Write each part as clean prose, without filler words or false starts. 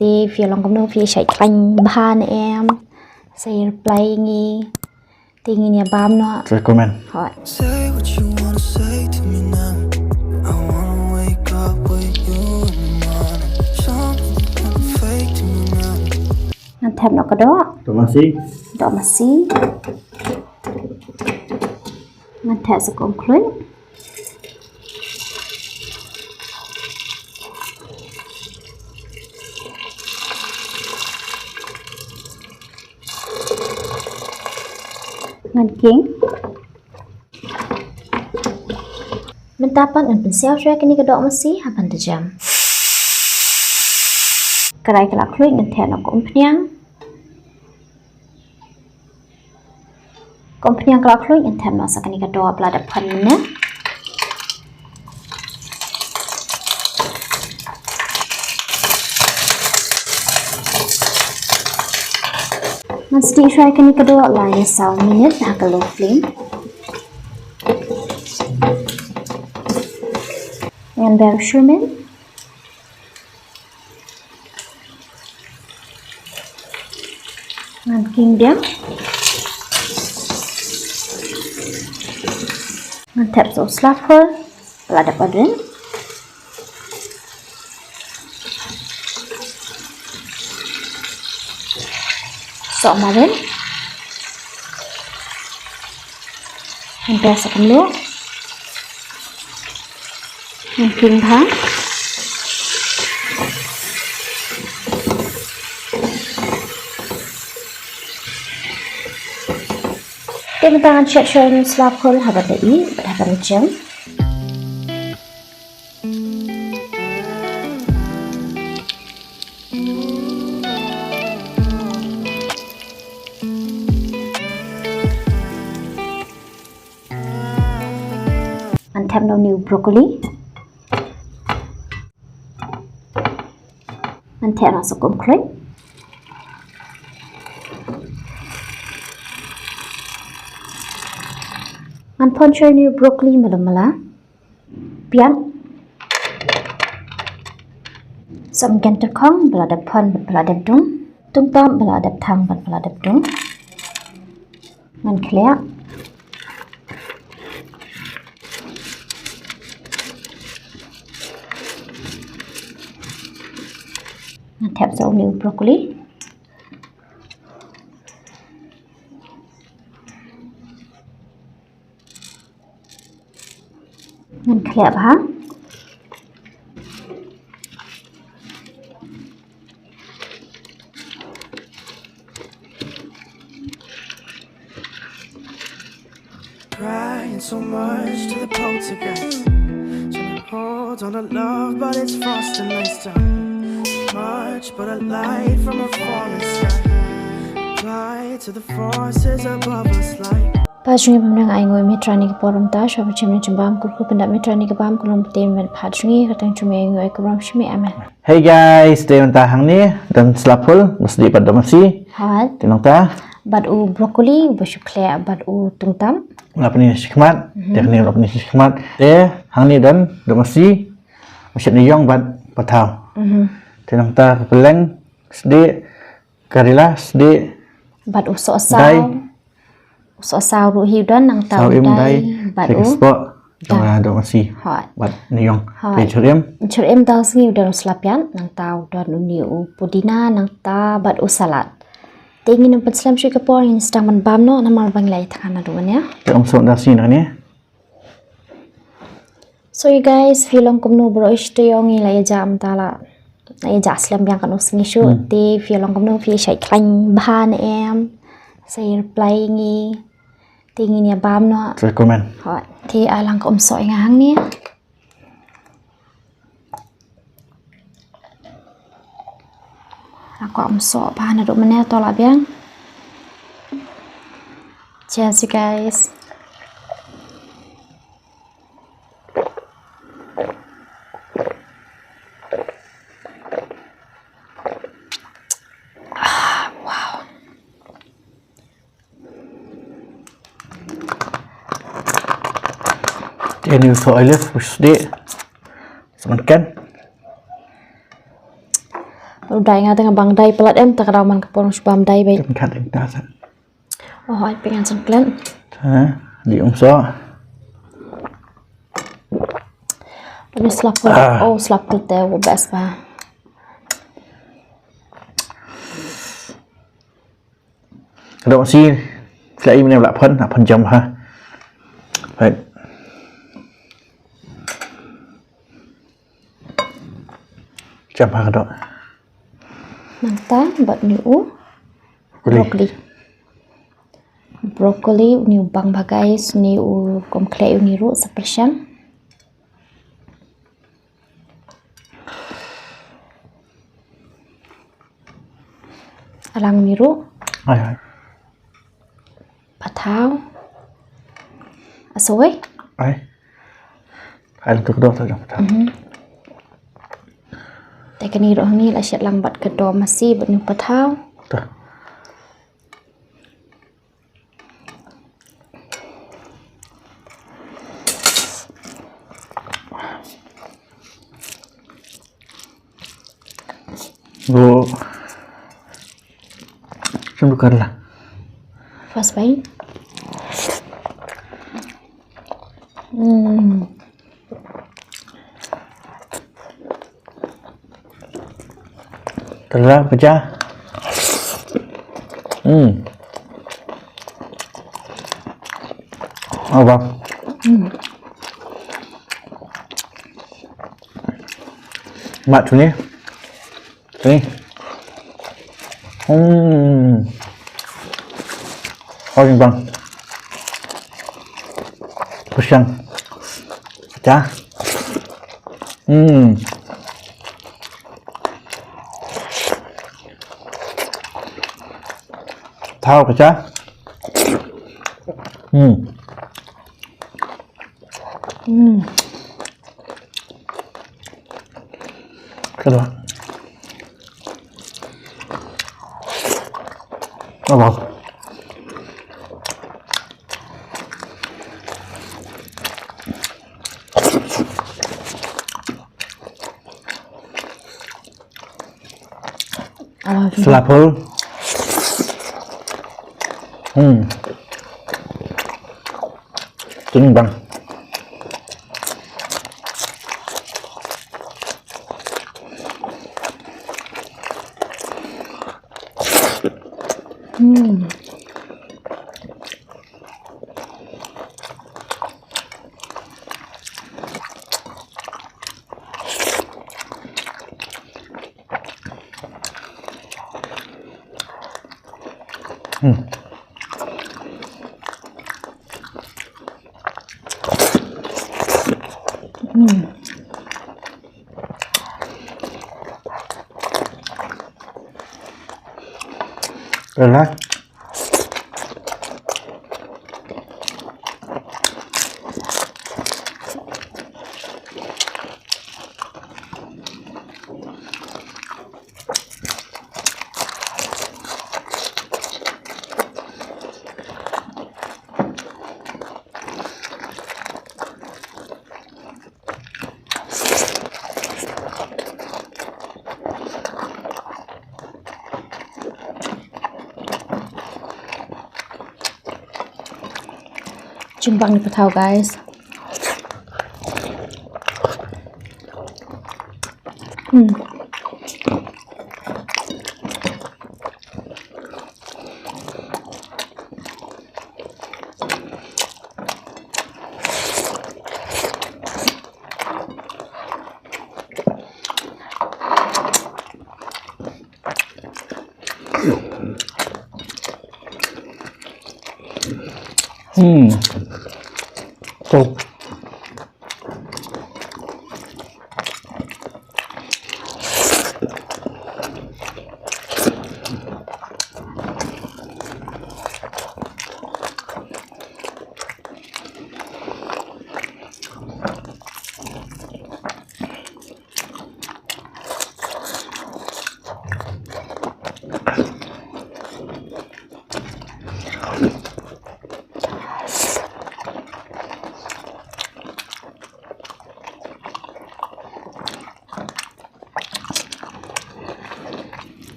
thì phía lòng công nô phía chạy canh ban em say play nghi thì nghi nhà bám nó recommend hỏi ăn thèm nó có đó Doh Masi ăn thèm sẽ cùng khuyến ngăn kiến mình tapan ang pinsel siya kini ka Doh Masi haban ta jam karay kala kruit ng thèn ako kompanyang kala kruit ng thèn sa kini ka Doh blada pan na man stir fry kini ka Doh lagi sa minute na ka low flame and Berg and kingdom and tap so Sla Phul lada padrin so marin and pesa kamlo and king thang Kita tangan cek Sla Phul habat lagi, habat jam. Anthem no new broccoli. Anthem no sokong kring. Unported new broccoli mala pian some ganter kong belada pon belada dung tungtap belada thang belada dung man clear and tap so new broccoli and clear ha Crying so much to the poltergeist. Trying to hold on to love, but it's frost and ice down. Much but a light from a falling sky. Apply to the forces above us like. Pajungi pemnang ay ngoy metrani ke porum ta shabu chimni chimbam kulku pendak metrani ke bam kulum tem men pajungi katang chumi ay ngoy ke bam shimi aman. Hey guys, day mentah hang ni dan Sla Phul mesti pada Dohmasi. Hai. Tenang ta? Bad u broccoli, bashukle bad u tungtam. Ngap ni shikmat, teknik ngap ni shikmat. Hang ni dan Dohmasi macam ni yong bad patau. Tenang ta peleng sedih karila sedih. Bad u sosau. Sosau ru hiu dan nang tau dai. Bad u Dohmasi. Hai. Bad ni yong. Churem tau singi udah selapian nang tau dan uni u pudina nang ta bad u salad. Tingin ng patslam siya kapor yung stang manbam no namal bang lay takana doon ya. So ni. So you guys, film kumno bro ishto yung ilay jam tala. Ay jaslam yang kanu singi shoot di film kumno fi shay klang bahan em. Say reply ngi tingin ya bam no. Recommend. Hot. Thì alang ko umso nga hang niya. Aku umso bahan aduk mana tolak biang. Cheers you guys. Wow. Ini untuk olive, sedih. Semakan. đai ngay tengah bang đai pelat em tak raman ke porong subam đai baik. Kita kat kita sat. Oh, ai pengen sengklen. Ha, di umso. Ini Sla Phul. Oh, Sla Phul teh best ba. Doh Masi lại im em lại phân chấm ha. Vậy. Chấm ha đó. Nanta buat niu broccoli niu bang bagai niu komplek niu sepersiam. Alang niu. Ai. Patau. Asoi. Ai. Ai làm được đó thôi đâu. Tại cái niu ni là sẽ làm bát cái Doh Masi buat niu patau. Tuh. Go. Sembukar lah. Fast baik. Telah pecah. Oh bang. Mak tu ni. Tu ni. Oh ni bang. Pusang. Pecah. Thao pecah. Kedua. Apa? Sla Phul. Trứng băng. Relax. Jumbang ni patau guys. Tuh.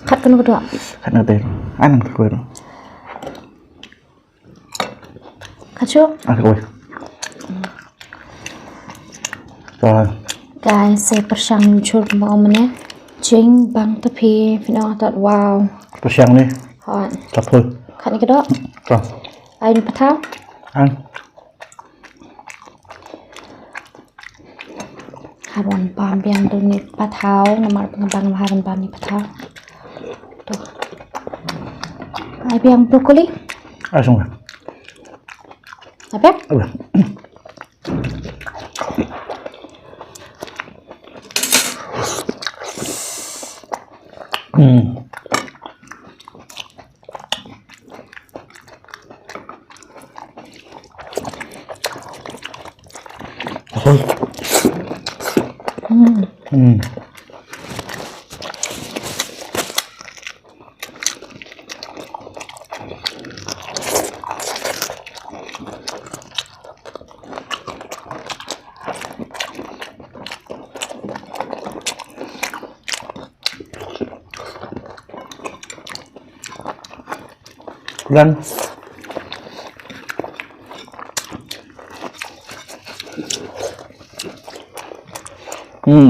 Khát cái nó được. Khát nó tên. Ăn được rồi. Khát chưa? Ăn được rồi. Rồi. Guys, saya persang chur mau mana? Jing bang tapi final that wow. Persang ni. Hot. Sla Phul. Khát cái đó. Rồi. Ai đi bắt tháo? Ăn. Haron pam biang tu ni bắt tháo, nama pengembang haron pam ni bắt tháo. Tu. Ai biang broccoli? Ăn xong rồi. Ai biang? Được. Thôi. Lên.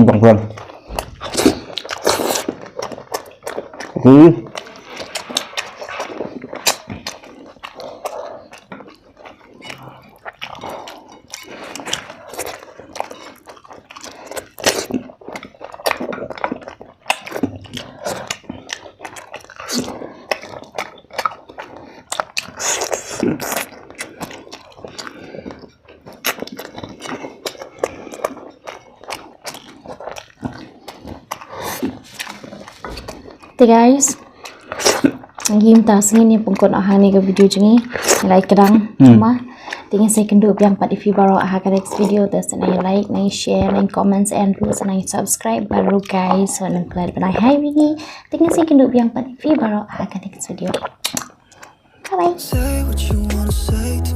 Bằng lần. Okay guys, game ta sini pengkon ahani ke video jengi like kadang cuma tinggal saya kenduk yang pada if you baru aha ke next video terus nai like, nai share, nai comments and terus nai subscribe baru guys so nang kelar benai hai wingi tinggal saya kenduk yang pada if you baru aha ke next video. Bye bye. Say what you wanna say.